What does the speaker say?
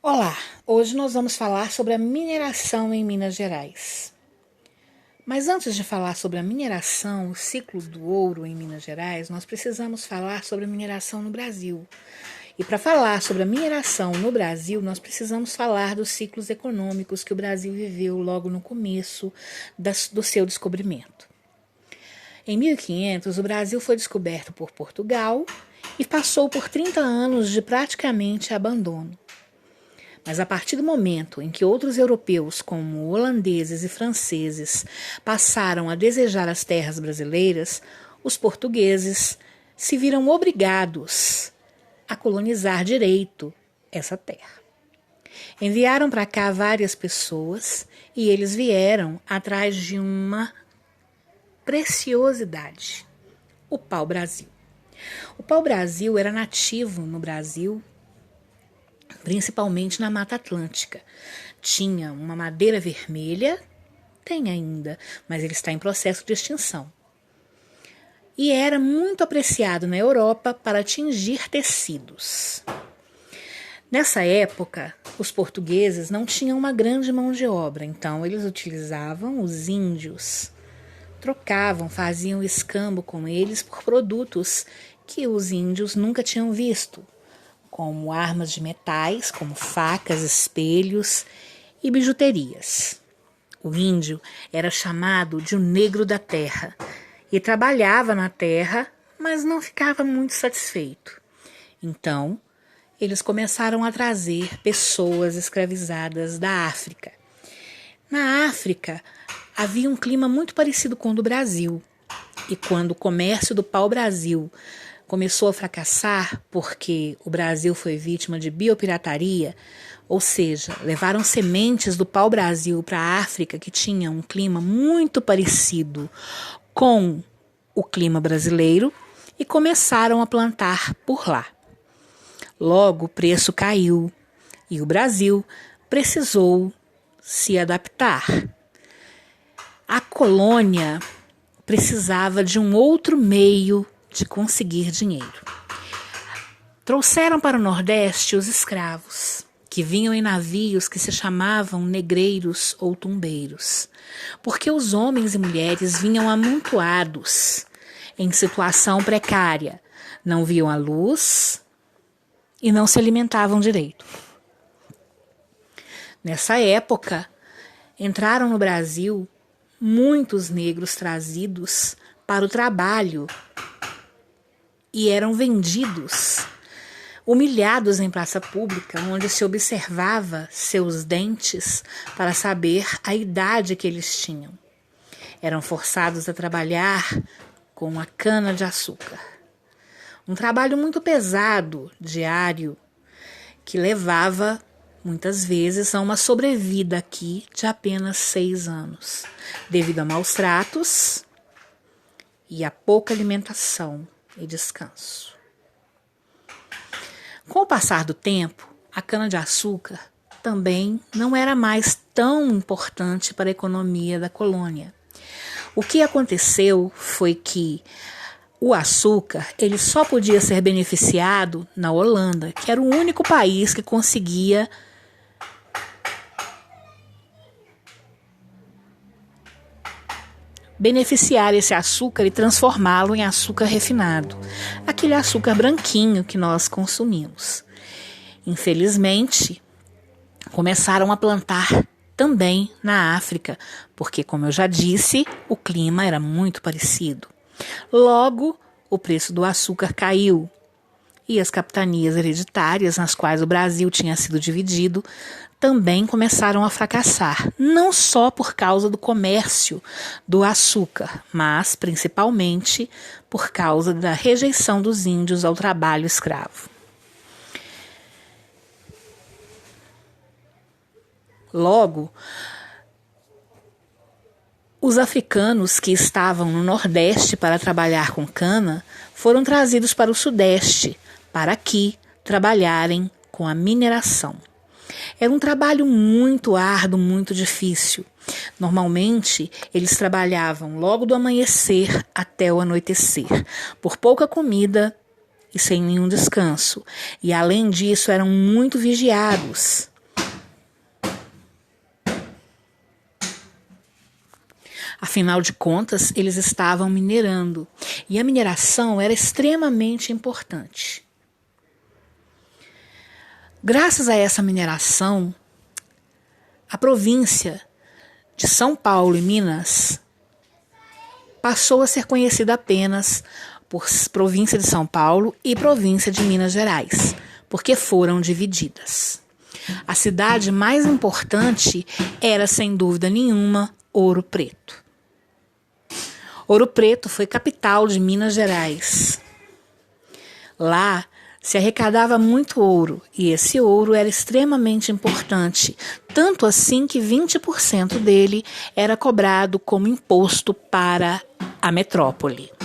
Olá, hoje nós vamos falar sobre a mineração em Minas Gerais. Mas antes de falar sobre a mineração, o ciclo do ouro em Minas Gerais, nós precisamos falar sobre a mineração no Brasil. E para falar sobre a mineração no Brasil, nós precisamos falar dos ciclos econômicos que o Brasil viveu logo no começo do seu descobrimento. Em 1500, o Brasil foi descoberto por Portugal e passou por 30 anos de praticamente abandono. Mas a partir do momento em que outros europeus, como holandeses e franceses, passaram a desejar as terras brasileiras, os portugueses se viram obrigados a colonizar direito essa terra. Enviaram para cá várias pessoas e eles vieram atrás de uma preciosidade: o pau-brasil. O pau-brasil era nativo no Brasil, principalmente na Mata Atlântica. Tinha uma madeira vermelha, tem ainda, mas ele está em processo de extinção. E era muito apreciado na Europa para tingir tecidos. Nessa época, os portugueses não tinham uma grande mão de obra, então eles utilizavam os índios. Trocavam, faziam escambo com eles por produtos que os índios nunca tinham visto, como armas de metais, como facas, espelhos e bijuterias. O índio era chamado de o negro da terra e trabalhava na terra, mas não ficava muito satisfeito. Então, eles começaram a trazer pessoas escravizadas da África. Na África, havia um clima muito parecido com o do Brasil. E quando o comércio do pau-brasil começou a fracassar porque o Brasil foi vítima de biopirataria, ou seja, levaram sementes do pau-brasil para a África, que tinha um clima muito parecido com o clima brasileiro, e começaram a plantar por lá. Logo, o preço caiu e o Brasil precisou se adaptar. A colônia precisava de um outro meio de conseguir dinheiro. Trouxeram para o Nordeste os escravos, que vinham em navios que se chamavam negreiros ou tumbeiros, porque os homens e mulheres vinham amontoados, em situação precária, não viam a luz e não se alimentavam direito. Nessa época, entraram no Brasil muitos negros trazidos para o trabalho e eram vendidos, humilhados em praça pública, onde se observava seus dentes para saber a idade que eles tinham. Eram forçados a trabalhar com a cana-de-açúcar. Um trabalho muito pesado, diário, que levava, muitas vezes, a uma sobrevida aqui de apenas 6 anos, devido a maus tratos e a pouca alimentação e descanso. Com o passar do tempo, a cana-de-açúcar também não era mais tão importante para a economia da colônia. O que aconteceu foi que o açúcar ele só podia ser beneficiado na Holanda, que era o único país que conseguia beneficiar esse açúcar e transformá-lo em açúcar refinado, aquele açúcar branquinho que nós consumimos. Infelizmente, começaram a plantar também na África, porque, como eu já disse, o clima era muito parecido. Logo, o preço do açúcar caiu e as capitanias hereditárias, nas quais o Brasil tinha sido dividido, também começaram a fracassar, não só por causa do comércio do açúcar, mas principalmente por causa da rejeição dos índios ao trabalho escravo. Logo, os africanos que estavam no Nordeste para trabalhar com cana foram trazidos para o Sudeste, para aqui trabalharem com a mineração. Era um trabalho muito árduo, muito difícil. Normalmente, eles trabalhavam logo do amanhecer até o anoitecer, por pouca comida e sem nenhum descanso. E além disso, eram muito vigiados. Afinal de contas, eles estavam minerando e a mineração era extremamente importante. Graças a essa mineração, a província de São Paulo e Minas passou a ser conhecida apenas por província de São Paulo e província de Minas Gerais, porque foram divididas. A cidade mais importante era, sem dúvida nenhuma, Ouro Preto. Ouro Preto foi capital de Minas Gerais. Lá se arrecadava muito ouro e esse ouro era extremamente importante, tanto assim que 20% dele era cobrado como imposto para a metrópole.